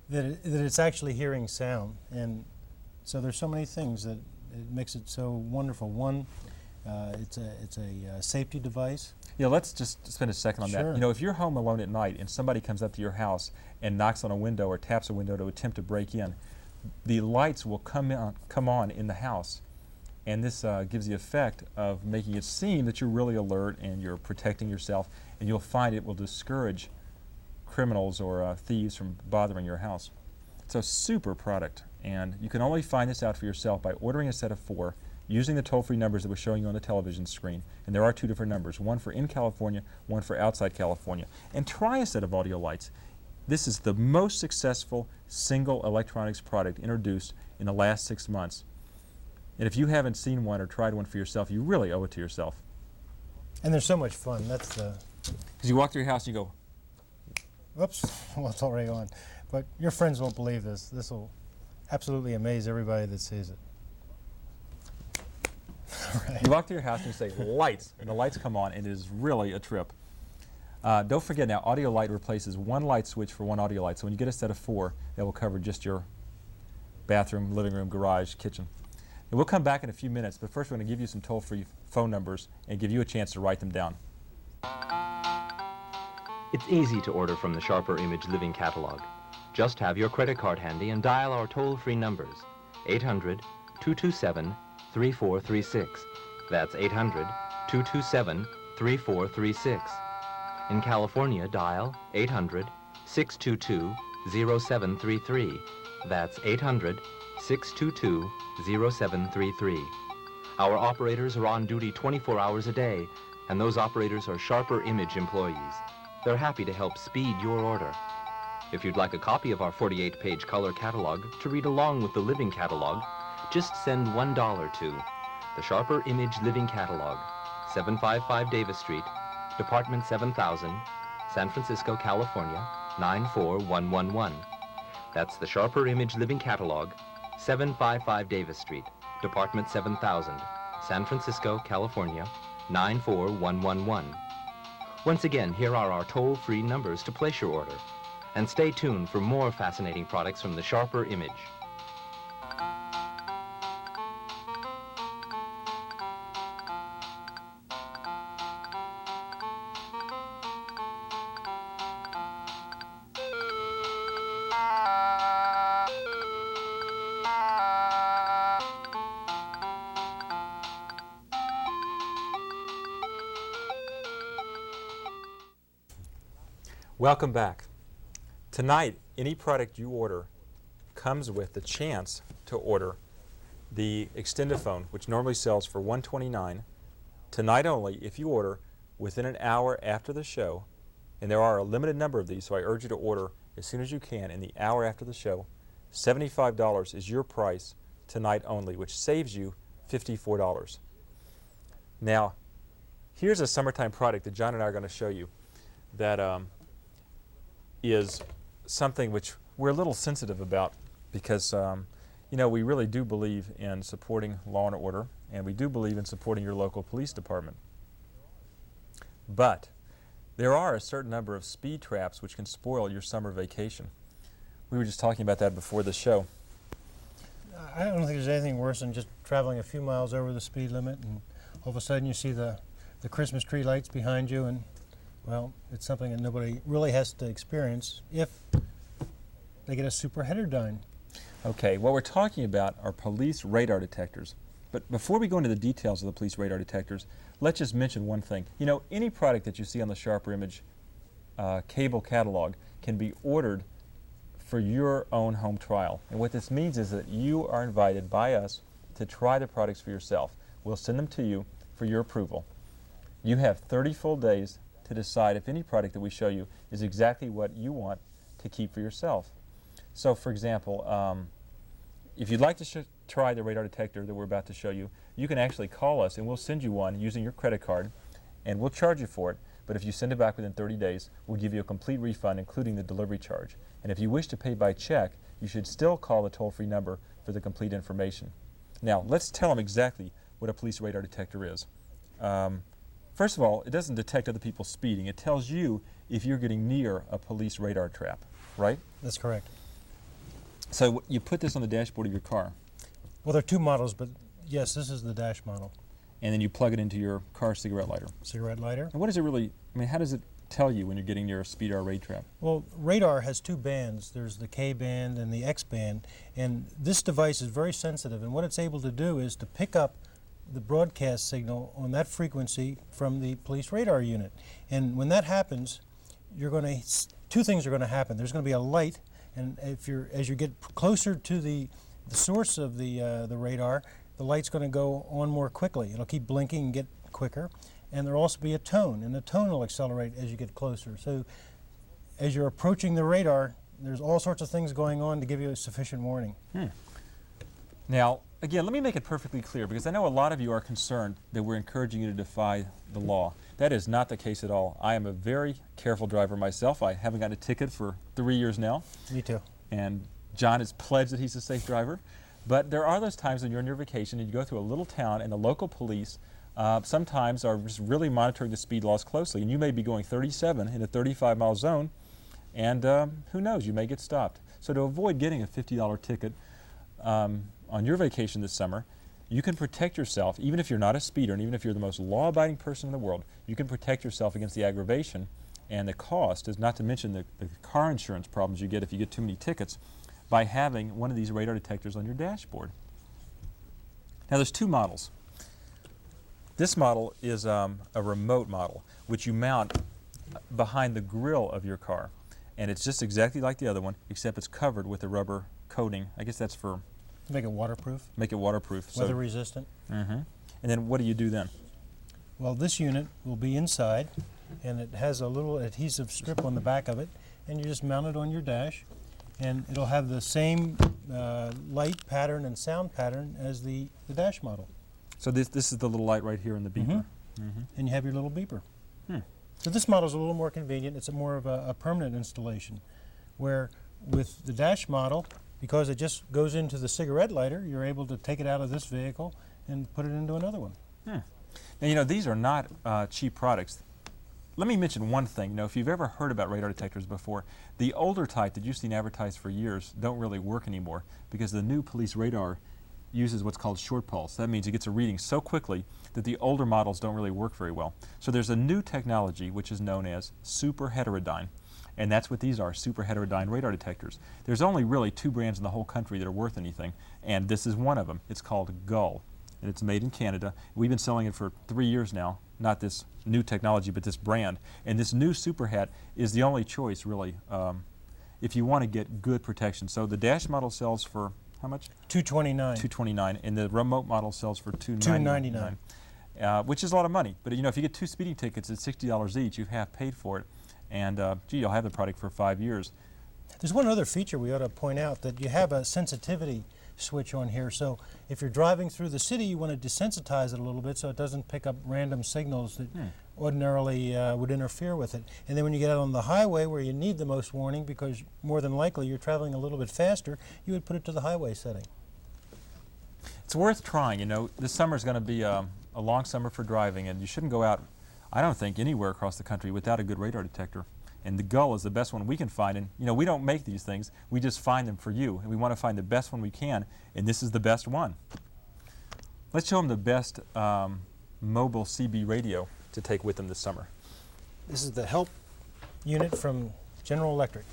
that it's actually hearing sound. And so there's so many things that it makes it so wonderful. One, it's a safety device. Yeah, let's just spend a second on that. Sure. You know, if you're home alone at night and somebody comes up to your house and knocks on a window or taps a window to attempt to break in, the lights will come on in the house, and this gives the effect of making it seem that you're really alert and you're protecting yourself, and you'll find it will discourage criminals or thieves from bothering your house. It's a super product, and you can only find this out for yourself by ordering a set of 4, using the toll-free numbers that we're showing you on the television screen. And there are 2 different numbers, one for in California, one for outside California. And try a set of audio lights. This is the most successful single electronics product introduced in the last 6 months. And if you haven't seen one or tried one for yourself, you really owe it to yourself. And they're so much fun. That's the... Because you walk through your house and you go, Whoops, well, it's already on. But your friends won't believe this. This will absolutely amaze everybody that sees it. Right. You walk to your house and you say, lights, and the lights come on, and it is really a trip. Don't forget now, Audio Light replaces one light switch for one audio light. So when you get a set of 4, that will cover just your bathroom, living room, garage, kitchen. And we'll come back in a few minutes, but first we're going to give you some toll-free phone numbers and give you a chance to write them down. It's easy to order from the Sharper Image Living Catalog. Just have your credit card handy and dial our toll-free numbers, 800-227-3436. That's 800-227-3436. In California, dial 800-622-0733. That's 800-622-0733. Our operators are on duty 24 hours a day, and those operators are Sharper Image employees. They're happy to help speed your order. If you'd like a copy of our 48-page color catalog to read along with the Living Catalog, just send $1 to the Sharper Image Living Catalog, 755 Davis Street, Department 7000, San Francisco, California, 94111. That's the Sharper Image Living Catalog, 755 Davis Street, Department 7000, San Francisco, California, 94111. Once again, here are our toll-free numbers to place your order. And stay tuned for more fascinating products from the Sharper Image. Welcome back. Tonight, any product you order comes with the chance to order the Extendophone, which normally sells for $129. Tonight only, if you order within an hour after the show, and there are a limited number of these, so I urge you to order as soon as you can in the hour after the show, $75 is your price tonight only, which saves you $54. Now, here's a summertime product that John and I are going to show you that is something which we're a little sensitive about because, you know, we really do believe in supporting law and order, and we do believe in supporting your local police department. But there are a certain number of speed traps which can spoil your summer vacation. We were just talking about that before the show. I don't think there's anything worse than just traveling a few miles over the speed limit and all of a sudden you see the Christmas tree lights behind you, and well, it's something that nobody really has to experience if they get a Superheterodyne. Okay, what we're talking about are police radar detectors. But before we go into the details of the police radar detectors, let's just mention one thing. You know, any product that you see on the Sharper Image cable catalog can be ordered for your own home trial. And what this means is that you are invited by us to try the products for yourself. We'll send them to you for your approval. You have 30 full days to decide if any product that we show you is exactly what you want to keep for yourself. So for example, if you'd like to try the radar detector that we're about to show you, you can actually call us and we'll send you one using your credit card, and we'll charge you for it. But if you send it back within 30 days, we'll give you a complete refund, including the delivery charge. And if you wish to pay by check, you should still call the toll-free number for the complete information. Now, let's tell them exactly what a police radar detector is. First of all, it doesn't detect other people speeding. It tells you if you're getting near a police radar trap, right? That's correct. So you put this on the dashboard of your car, Well, there are two models, but yes, this is the dash model. and then you plug it into your car cigarette lighter. Cigarette lighter. And what does it really, I mean, how does it tell you when you're getting near a speed or a radar trap? Well, radar has two bands. There's the K band and the X band, and this device is very sensitive, and what it's able to do is to pick up the broadcast signal on that frequency from the police radar unit. And when that happens, two things are going to happen. There's going to be a light, and as you get closer to the source of the radar, the light's going to go on more quickly. It'll keep blinking and get quicker. And there'll also be a tone, and the tone will accelerate as you get closer. So as you're approaching the radar, there's all sorts of things going on to give you a sufficient warning. Now, again, let me make it perfectly clear, because I know a lot of you are concerned that we're encouraging you to defy the law. That is not the case at all. I am a very careful driver myself. I haven't gotten a ticket for 3 years now. Me too. And John has pledged that he's a safe driver. But there are those times when you're on your vacation and you go through a little town and the local police sometimes are just really monitoring the speed laws closely. And you may be going 37 in a 35-mile zone, and who knows, you may get stopped. So to avoid getting a $50 ticket on your vacation this summer, you can protect yourself, even if you're not a speeder and even if you're the most law-abiding person in the world, you can protect yourself against the aggravation and the cost, is not to mention the car insurance problems you get if you get too many tickets, by having one of these radar detectors on your dashboard. Now there's two models. This model is a remote model, which you mount behind the grill of your car. And it's just exactly like the other one, except it's covered with a rubber coating. I guess that's for... Make it waterproof. Make it waterproof. Weather resistant. And then what do you do then? Well, this unit will be inside, and it has a little adhesive strip on the back of it, and you just mount it on your dash, and it'll have the same light pattern and sound pattern as the dash model. So this is the little light right here in the beeper. And you have your little beeper. So this model is a little more convenient. It's more of a permanent installation, where with the dash model, because it just goes into the cigarette lighter, you're able to take it out of this vehicle and put it into another one. Now, you know, these are not cheap products. Let me mention one thing. You know, if you've ever heard about radar detectors before, the older type that you've seen advertised for years don't really work anymore, because the new police radar uses what's called short pulse. That means it gets a reading so quickly that the older models don't really work very well. So there's a new technology which is known as Superheterodyne, and that's what these are, Superheterodyne radar detectors. There's only really 2 brands in the whole country that are worth anything, and this is one of them. It's called Gull, and it's made in Canada. We've been selling it for 3 years now, not this new technology, but this brand. And this new Superhat is the only choice, really, if you want to get good protection. So the dash model sells for how much? $229. $229, and the remote model sells for $299. Which is a lot of money. But you know, if you get 2 speeding tickets at $60 each, you've half paid for it, and gee, you'll have the product for 5 years. There's one other feature we ought to point out, that you have a sensitivity switch on here. So if you're driving through the city, you want to desensitize it a little bit so it doesn't pick up random signals that ordinarily would interfere with it. And then when you get out on the highway where you need the most warning, because more than likely you're traveling a little bit faster, you would put it to the highway setting. It's worth trying. You know, this summer is going to be a long summer for driving, and you shouldn't go out, I don't think, anywhere across the country without a good radar detector. And the Gull is the best one we can find. And you know, we don't make these things, we just find them for you. And we want to find the best one we can, and this is the best one. Let's show them the best mobile CB radio to take with them this summer. This is the HELP unit from General Electric.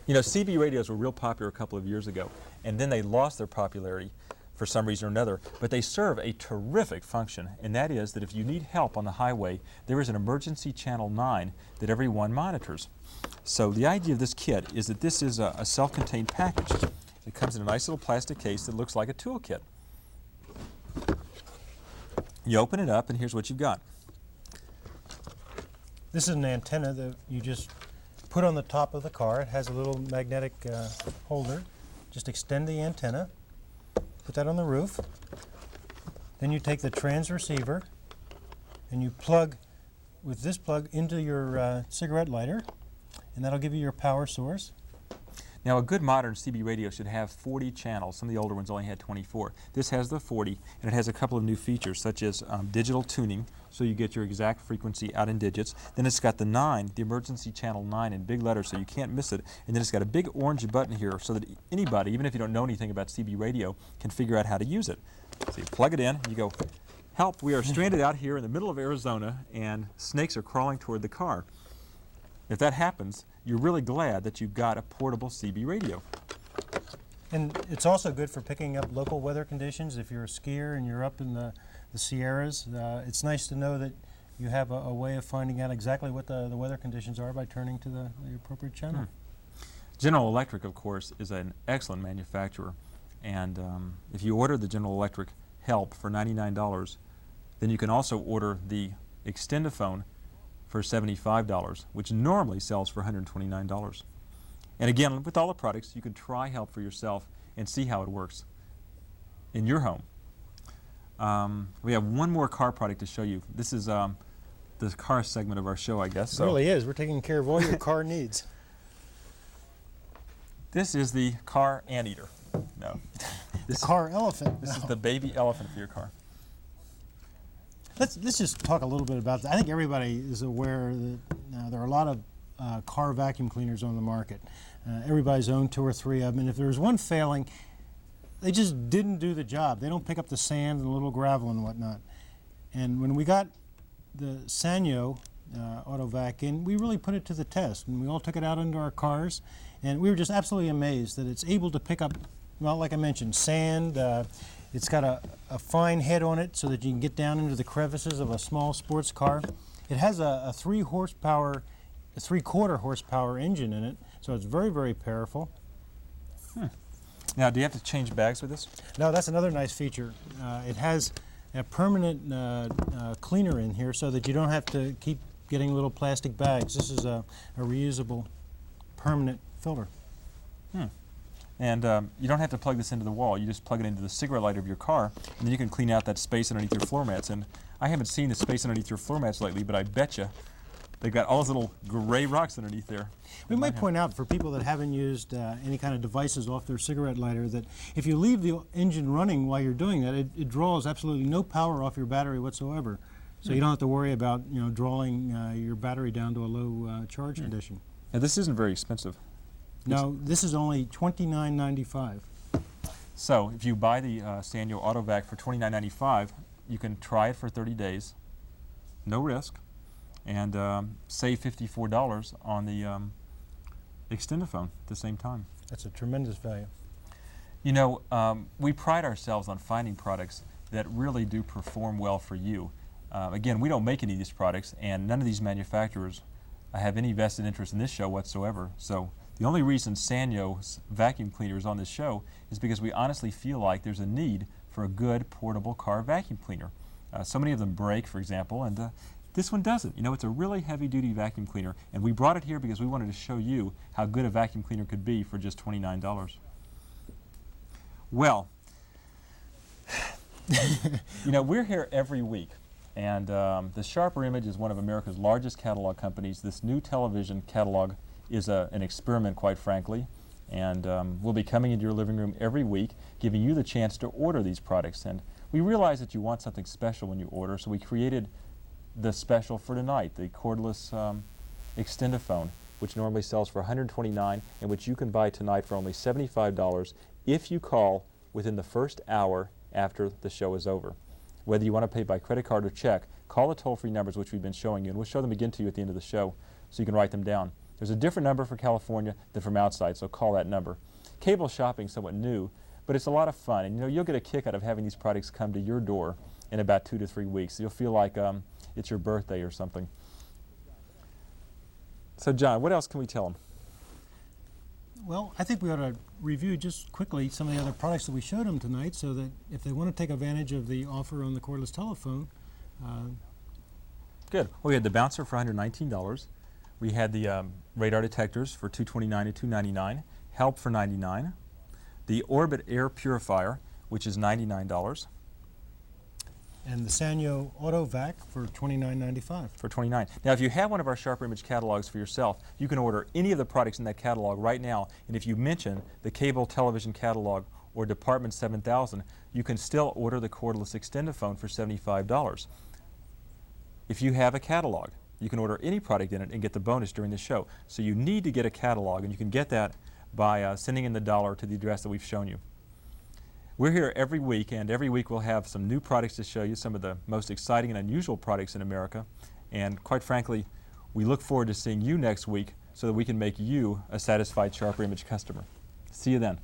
You know, CB radios were real popular a couple of years ago, and then they lost their popularity for some reason or another, but they serve a terrific function, and that is that if you need help on the highway, there is an emergency channel 9 that everyone monitors. So the idea of this kit is that this is a self-contained package. It comes in a nice little plastic case that looks like a toolkit. You open it up, and here's what you've got. This is an antenna that you just put on the top of the car. It has a little magnetic holder. Just extend the antenna, put that on the roof. Then you take the trans receiver and you plug with this plug into your cigarette lighter, and that'll give you your power source. Now, a good modern CB radio should have 40 channels. Some of the older ones only had 24. This has the 40, and it has a couple of new features, such as digital tuning, so you get your exact frequency out in digits. Then it's got the 9, the emergency channel 9 in big letters, so you can't miss it. And then it's got a big orange button here so that anybody, even if you don't know anything about CB radio, can figure out how to use it. So you plug it in, you go, help, we are stranded out here in the middle of Arizona, and snakes are crawling toward the car. If that happens, you're really glad that you've got a portable CB radio. And it's also good for picking up local weather conditions. If you're a skier and you're up in the Sierras, it's nice to know that you have a way of finding out exactly what the weather conditions are by turning to the appropriate channel. General Electric, of course, is an excellent manufacturer. And if you order the General Electric Help for $99, then you can also order the Extendophone for $75, which normally sells for $129. And again, with all the products, you can try Help for yourself and see how it works in your home. We have one more car product to show you. This is the car segment of our show, I guess. It really is. We're taking care of all your car needs. This is the car anteater. No. The car elephant. This is the baby elephant for your car. Let's just talk a little bit about that. I think everybody is aware that there are a lot of car vacuum cleaners on the market. Everybody's owned 2 or 3 of them, and if there's one failing, they just didn't do the job. They don't pick up the sand and a little gravel and whatnot. And when we got the Sanyo AutoVac in, we really put it to the test, and we all took it out into our cars, and we were just absolutely amazed that it's able to pick up, well, like I mentioned, sand. It's got a fine head on it so that you can get down into the crevices of a small sports car. It has a 3-quarter horsepower engine in it, so it's very, very powerful. Now, do you have to change bags with this? No, that's another nice feature. It has a permanent cleaner in here so that you don't have to keep getting little plastic bags. This is a reusable permanent filter. And you don't have to plug this into the wall. You just plug it into the cigarette lighter of your car, and then you can clean out that space underneath your floor mats. And I haven't seen the space underneath your floor mats lately, but I bet you they've got all those little gray rocks underneath there. We might point out for people that haven't used any kind of devices off their cigarette lighter that if you leave the engine running while you're doing that, it draws absolutely no power off your battery whatsoever. So you don't have to worry about drawing your battery down to a low charge condition. Now, this isn't very expensive. No, this is only $29.95. So if you buy the Sanyo AutoVac for $29.95, you can try it for 30 days, no risk, and save $54 on the Extendophone at the same time. That's a tremendous value. You know, we pride ourselves on finding products that really do perform well for you. Again, we don't make any of these products, and none of these manufacturers have any vested interest in this show whatsoever. So the only reason Sanyo's vacuum cleaner is on this show is because we honestly feel like there's a need for a good portable car vacuum cleaner. So many of them break, for example, and this one doesn't. You know, it's a really heavy-duty vacuum cleaner, and we brought it here because we wanted to show you how good a vacuum cleaner could be for just $29. Well, you know, we're here every week, and the Sharper Image is one of America's largest catalog companies. This new television catalog is an experiment, quite frankly, and we'll be coming into your living room every week, giving you the chance to order these products. And we realize that you want something special when you order, so we created the special for tonight, the cordless Extendophone, which normally sells for $129 and which you can buy tonight for only $75 if you call within the first hour after the show is over. Whether you want to pay by credit card or check, call the toll-free numbers which we've been showing you, and we'll show them again to you at the end of the show so you can write them down. There's a different number for California than from outside, so call that number. Cable shopping is somewhat new, but it's a lot of fun, and you know, you'll get a kick out of having these products come to your door in about 2 to 3 weeks. You'll feel like it's your birthday or something. So John, what else can we tell them? Well, I think we ought to review just quickly some of the other products that we showed them tonight so that if they want to take advantage of the offer on the cordless telephone. Good. Well, we had the bouncer for $119. We had the radar detectors for $229 to $299, Help for $99, the Orbit Air Purifier, which is $99. And the Sanyo Auto Vac for $29.95. For $29. Now, if you have one of our Sharper Image catalogs for yourself, you can order any of the products in that catalog right now, and if you mention the cable television catalog or Department 7000, you can still order the cordless extended phone for $75. If you have a catalog, you can order any product in it and get the bonus during the show. So you need to get a catalog, and you can get that by sending in the dollar to the address that we've shown you. We're here every week, and every week we'll have some new products to show you, some of the most exciting and unusual products in America. And quite frankly, we look forward to seeing you next week so that we can make you a satisfied Sharper Image customer. See you then.